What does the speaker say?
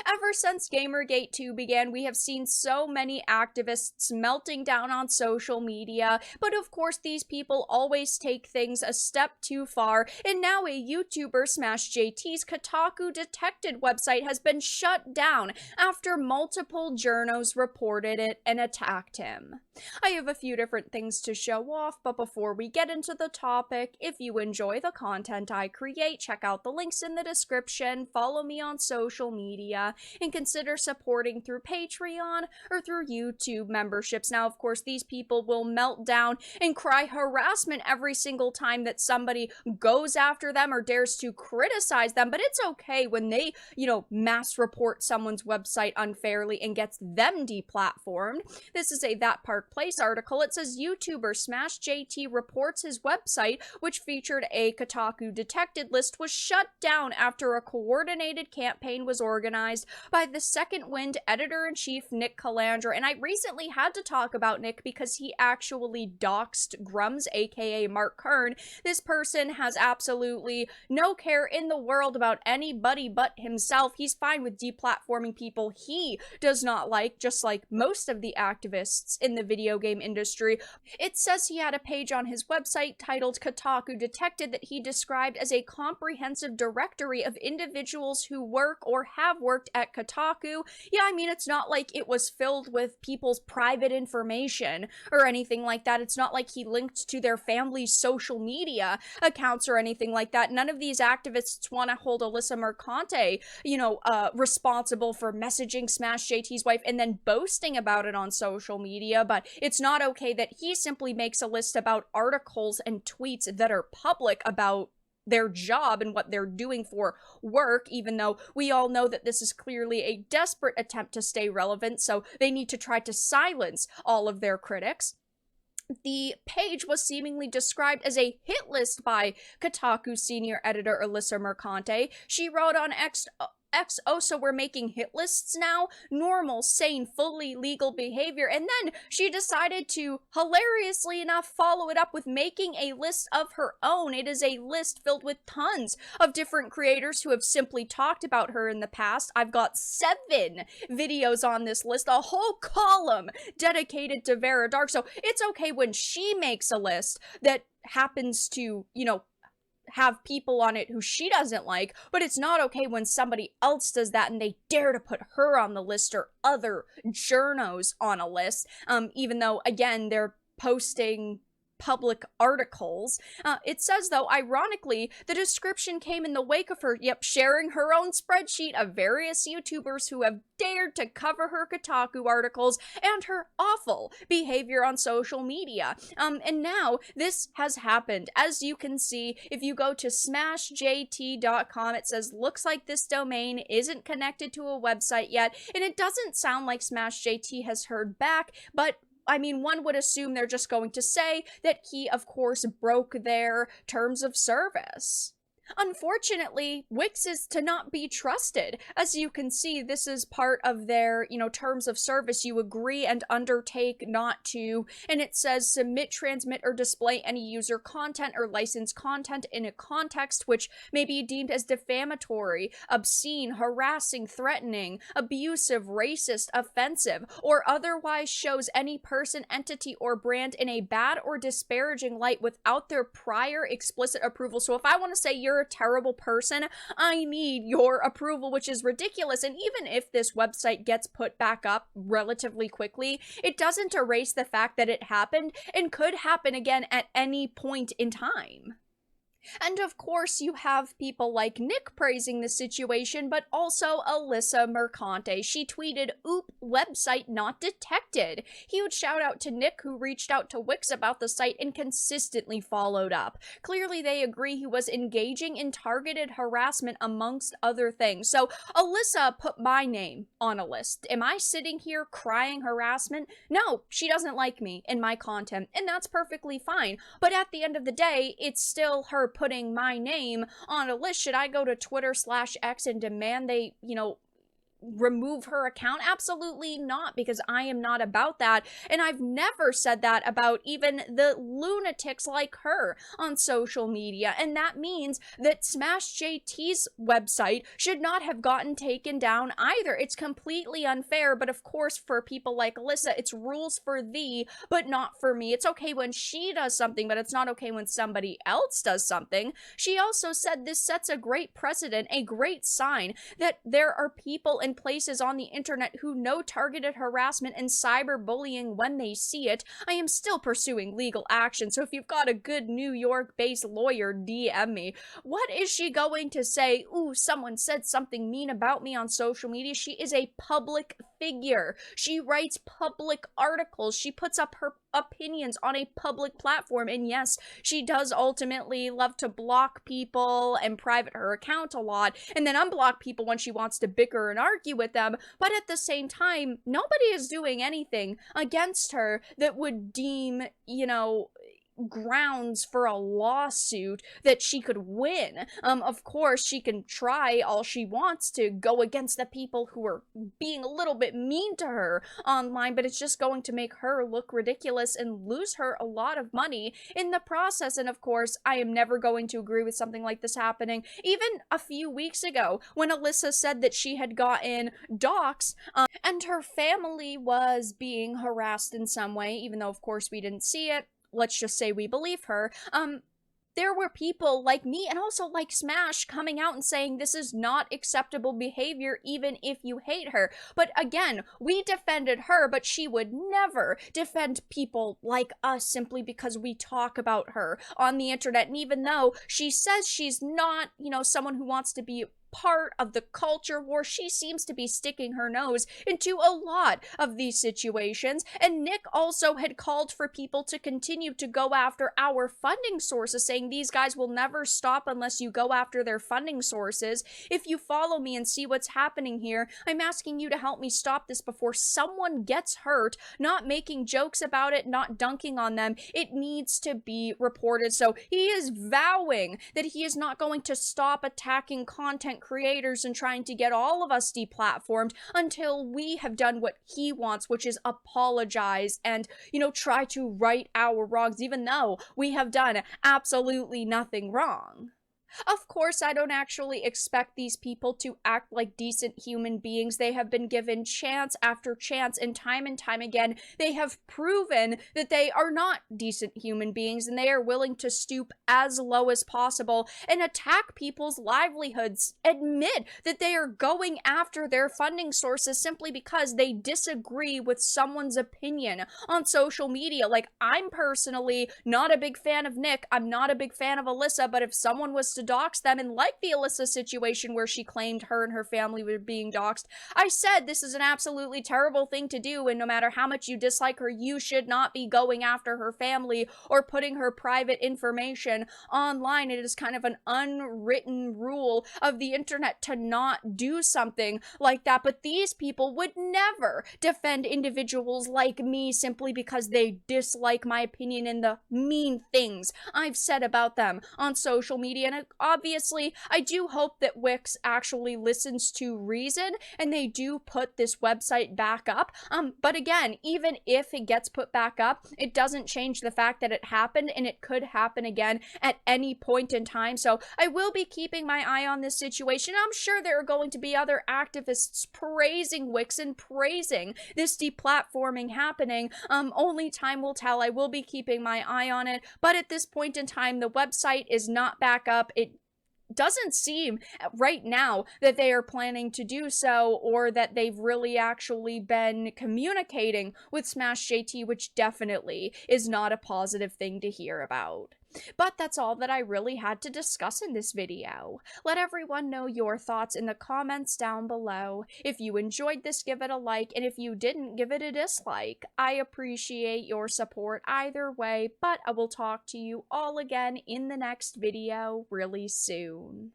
Ever since Gamergate 2 began, we have seen so many activists melting down on social media, but of course these people always take things a step too far, and now a YouTuber, SmashJT's Kotaku Detected website has been shut down after multiple journos reported it and attacked him. I have a few different things to show off, but before we get into the topic, if you enjoy the content I create, check out the links in the description, follow me on social media, and consider supporting through Patreon or through YouTube memberships. Now, of course, these people will melt down and cry harassment every single time that somebody goes after them or dares to criticize them, but it's okay when they, mass report someone's website unfairly and gets them deplatformed. This is a That Park Place article. It says YouTuber SmashJT reports his website, which featured a Kotaku Detected list, was shut down after a coordinated campaign was organized by the Second Wind editor-in-chief Nick Calandra. And I recently had to talk about Nick because he actually doxed Grums, aka Mark Kern. This person has absolutely no care in the world about anybody but himself. He's fine with deplatforming people he does not like, just like most of the activists in the video game industry. It says he had a page on his website titled Kotaku Detected that he described as a comprehensive directory of individuals who work or have worked at Kotaku. Yeah, I mean, it's not like it was filled with people's private information or anything like that. It's not like he linked to their family's social media accounts or anything like that. None of these activists want to hold Alyssa Mercante, responsible for messaging SmashJT's wife and then boasting about it on social media, but it's not okay that he simply makes a list about articles and tweets that are public about their job and what they're doing for work, even though we all know that this is clearly a desperate attempt to stay relevant, so they need to try to silence all of their critics. The page was seemingly described as a hit list by Kotaku senior editor Alyssa Mercante. She wrote on X, oh, so we're making hit lists now? Normal, sane, fully legal behavior. And then she decided to, hilariously enough, follow it up with making a list of her own. It is a list filled with tons of different creators who have simply talked about her in the past. I've got 7 videos on this list, a whole column dedicated to Vara Dark. So it's okay when she makes a list that happens to, have people on it who she doesn't like, but it's not okay when somebody else does that and they dare to put her on the list or other journos on a list, even though, again, they're posting public articles. It says, though, ironically, the description came in the wake of her, sharing her own spreadsheet of various YouTubers who have dared to cover her Kotaku articles and her awful behavior on social media. And now this has happened. As you can see, if you go to smashjt.com, it says, looks like this domain isn't connected to a website yet, and it doesn't sound like SmashJT has heard back, but I mean, one would assume they're just going to say that he, of course, broke their terms of service. Unfortunately, WIX is to not be trusted. As you can see, this is part of their, terms of service. You agree and undertake not to, and it says submit, transmit, or display any user content or licensed content in a context which may be deemed as defamatory, obscene, harassing, threatening, abusive, racist, offensive, or otherwise shows any person, entity, or brand in a bad or disparaging light without their prior explicit approval. So if I want to say you're a terrible person, I need your approval, which is ridiculous. And even if this website gets put back up relatively quickly, it doesn't erase the fact that it happened and could happen again at any point in time. And of course, you have people like Nick praising the situation, but also Alyssa Mercante. She tweeted, "Oop, website not detected." Huge shout out to Nick, who reached out to WIX about the site and consistently followed up. Clearly, they agree he was engaging in targeted harassment amongst other things. So, Alyssa put my name on a list. Am I sitting here crying harassment? No, she doesn't like me and my content, and that's perfectly fine. But at the end of the day, it's still her putting my name on a list. Should I go to Twitter/X and demand they, remove her account? Absolutely not, because I am not about that, and I've never said that about even the lunatics like her on social media, and that means that SmashJT's website should not have gotten taken down either. It's completely unfair, but of course for people like Alyssa, it's rules for thee, but not for me. It's okay when she does something, but it's not okay when somebody else does something. She also said this sets a great precedent, a great sign that there are people and places on the internet who know targeted harassment and cyberbullying when they see it. I am still pursuing legal action, so if you've got a good New York-based lawyer, DM me. What is she going to say? Ooh, someone said something mean about me on social media. She is a public figure. She writes public articles. She puts up her opinions on a public platform, and yes, she does ultimately love to block people and private her account a lot, and then unblock people when she wants to bicker and argue with them, but at the same time, nobody is doing anything against her that would deem, grounds for a lawsuit that she could win. Of course, she can try all she wants to go against the people who are being a little bit mean to her online, but it's just going to make her look ridiculous and lose her a lot of money in the process. And of course, I am never going to agree with something like this happening. Even a few weeks ago, when Alyssa said that she had gotten doxxed, and her family was being harassed in some way, even though of course we didn't see it, let's just say we believe her, there were people like me and also like Smash coming out and saying this is not acceptable behavior even if you hate her. But again, we defended her, but she would never defend people like us simply because we talk about her on the internet. And even though she says she's not, someone who wants to be part of the culture war, she seems to be sticking her nose into a lot of these situations. And Nick also had called for people to continue to go after our funding sources, saying these guys will never stop unless you go after their funding sources. If you follow me and see what's happening here, I'm asking you to help me stop this before someone gets hurt, not making jokes about it, not dunking on them. It needs to be reported. So he is vowing that he is not going to stop attacking content creators and trying to get all of us deplatformed until we have done what he wants, which is apologize and, try to right our wrongs, even though we have done absolutely nothing wrong. Of course, I don't actually expect these people to act like decent human beings. They have been given chance after chance, and time again, they have proven that they are not decent human beings, and they are willing to stoop as low as possible and attack people's livelihoods, admit that they are going after their funding sources simply because they disagree with someone's opinion on social media. Like, I'm personally not a big fan of Nick, I'm not a big fan of Alyssa, but if someone was to dox them, and like the Alyssa situation where she claimed her and her family were being doxed, I said this is an absolutely terrible thing to do, and no matter how much you dislike her, you should not be going after her family or putting her private information online. It is kind of an unwritten rule of the internet to not do something like that, but these people would never defend individuals like me simply because they dislike my opinion and the mean things I've said about them on social media. And obviously, I do hope that WIX actually listens to reason and they do put this website back up. But again, even if it gets put back up, it doesn't change the fact that it happened, and it could happen again at any point in time. So I will be keeping my eye on this situation. I'm sure there are going to be other activists praising WIX and praising this deplatforming happening. Only time will tell. I will be keeping my eye on it, but at this point in time, the website is not back up. It doesn't seem right now that they are planning to do so, or that they've really actually been communicating with SmashJT, which definitely is not a positive thing to hear about. But that's all that I really had to discuss in this video. Let everyone know your thoughts in the comments down below. If you enjoyed this, give it a like, and if you didn't, give it a dislike. I appreciate your support either way, but I will talk to you all again in the next video really soon.